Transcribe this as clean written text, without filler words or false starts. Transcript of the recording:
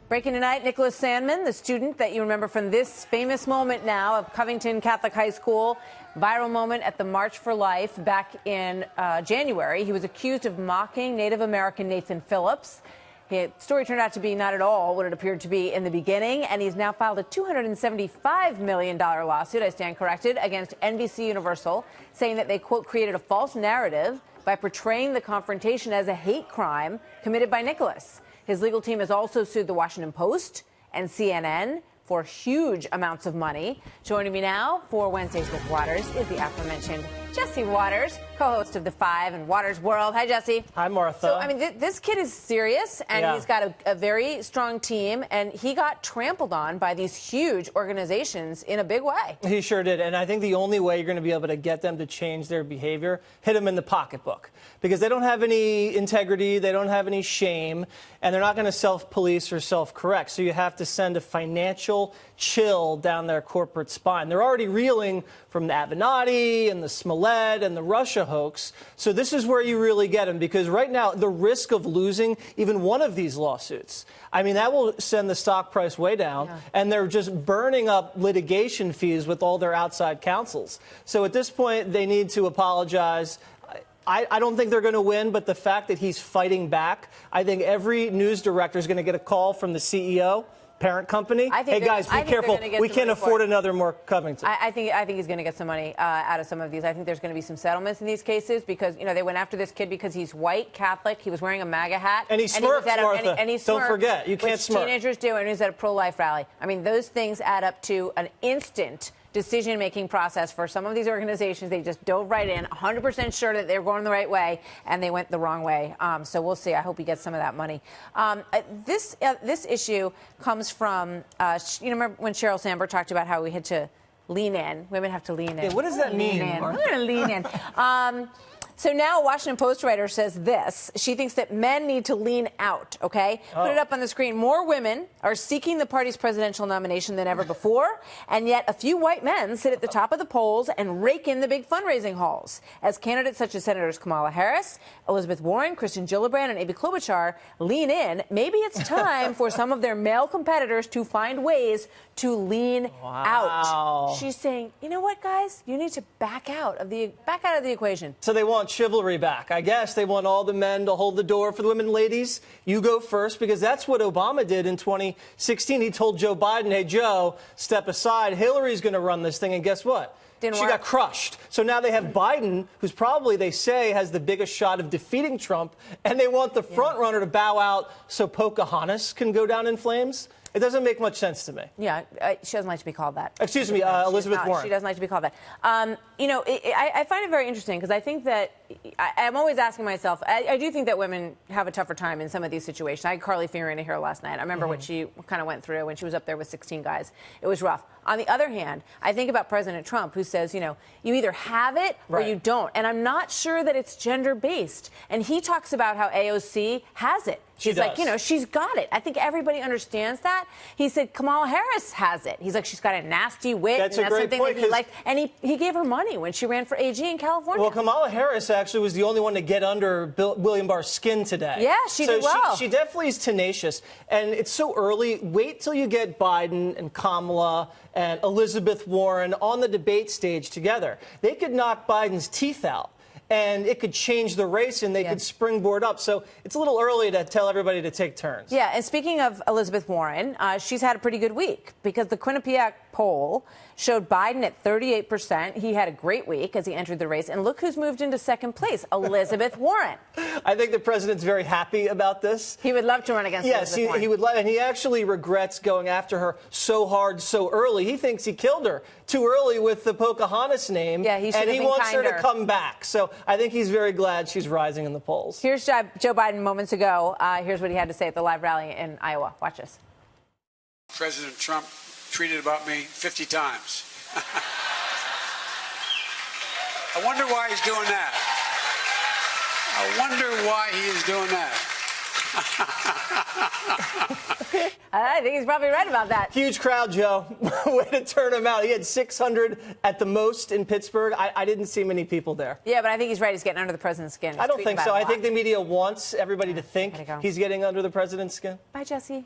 Breaking tonight, Nicholas Sandmann, the student that you remember from this famous moment now of Covington Catholic High School, viral moment at the March for Life back in January. He was accused of mocking Native American Nathan Phillips. The story turned out to be not at all what it appeared to be in the beginning, and he's now filed a $275 million lawsuit, I stand corrected, against NBCUniversal, saying that they, quote, created a false narrative by portraying the confrontation as a hate crime committed by Nicholas. His legal team has also sued the Washington Post and CNN for huge amounts of money. Joining me now for Wednesdays with Waters is the aforementioned Jesse Waters, co-host of The Five and Waters World. Hi, Jesse. Hi, Martha. So, I mean, this kid is serious, and he's got a very strong team, and he got trampled on by these huge organizations in a big way. He sure did, and I think the only way you're going to be able to get them to change their behavior, hit them in the pocketbook, because they don't have any integrity, they don't have any shame, and they're not going to self-police or self-correct. So you have to send a financial chill down their corporate spine. They're already reeling from the Avenatti and the Smollett and the Russia hoax. So this is where you really get them, because right now the risk of losing even one of these lawsuits, I mean, that will send the stock price way down, and they're just burning up litigation fees with all their outside counsels. So at this point, they need to apologize. I don't think they're going to win, but the fact that he's fighting back, I think every news director is going to get a call from the CEO, parent company. Hey, guys, be careful. We can't afford another more Covington. I think he's going to get some money out of some of these. I think there's going to be some settlements in these cases because, you know, they went after this kid because he's white, Catholic. He was wearing a MAGA hat. And he smirks, Martha. And he smirked, don't forget, you can't smirk. Teenagers do, and he's at a pro-life rally. I mean, those things add up to an instant decision-making process for some of these organizations. They just dove right in, 100% sure that they're going the right way, and they went the wrong way. So we'll see. I hope he gets some of that money. This issue comes from, you know, remember when Sheryl Sandberg talked about how we had to lean in? Women have to lean in. Yeah, what does that mean? We're going to lean in. So now a Washington Post writer says this. She thinks that men need to lean out, okay? Put it up on the screen. More women are seeking the party's presidential nomination than ever before, and yet a few white men sit at the top of the polls and rake in the big fundraising halls. As candidates such as Senators Kamala Harris, Elizabeth Warren, Kristen Gillibrand, and Amy Klobuchar lean in, maybe it's time for some of their male competitors to find ways to lean out. She's saying, you know what, guys? You need to back out of the equation. So they want chivalry back. I guess they want all the men to hold the door for the women. Ladies, you go first, because that's what Obama did in 2016. He told Joe Biden, hey, Joe, step aside. Hillary's going to run this thing. And guess what? She got crushed. So now they have Biden, who's probably, they say, has the biggest shot of defeating Trump, and they want the front runner to bow out so Pocahontas can go down in flames. It doesn't make much sense to me. Yeah, she doesn't like to be called that. Excuse me, Elizabeth Warren. She doesn't like to be called that. You know, I find it very interesting because I think that I'm always asking myself, I do think that women have a tougher time in some of these situations. I had Carly Fiorina here last night. I remember what she kind of went through when she was up there with 16 guys. It was rough. On the other hand, I think about President Trump, who says, you know, you either have it or you don't. And I'm not sure that it's gender-based. And he talks about how AOC has it. He's like, you know, she's got it. I think everybody understands that. He said Kamala Harris has it. He's like, she's got a nasty wit. That's a great point. That he liked. And he gave her money when she ran for AG in California. Well, Kamala Harris actually was the only one to get under William Barr's skin today. Yeah, she did well. She definitely is tenacious. And it's so early. Wait till you get Biden and Kamala and Elizabeth Warren on the debate stage together. They could knock Biden's teeth out, and it could change the race, and they could springboard up. So it's a little early to tell everybody to take turns. Yeah, and speaking of Elizabeth Warren, she's had a pretty good week because the Quinnipiac poll showed Biden at 38%. He had a great week as he entered the race. And look who's moved into second place, Elizabeth Warren. I think the president's very happy about this. He would love to run against Elizabeth Warren. Yes, he would love, and he actually regrets going after her so hard, so early. He thinks he killed her too early with the Pocahontas name. Yeah, he should have been and he wants kinder. her to come back. So I think he's very glad she's rising in the polls. Here's Joe Biden moments ago. Here's what he had to say at the live rally in Iowa. Watch this. President Trump tweeted about me 50 times. I wonder why he's doing that. I wonder why he is doing that. I think he's probably right about that. Huge crowd, Joe. Way to turn him out. He had 600 at the most in Pittsburgh. I didn't see many people there. Yeah, but I think he's right. He's getting under the president's skin. I don't think so. I think the media wants everybody to think he's getting under the president's skin. Bye, Jesse.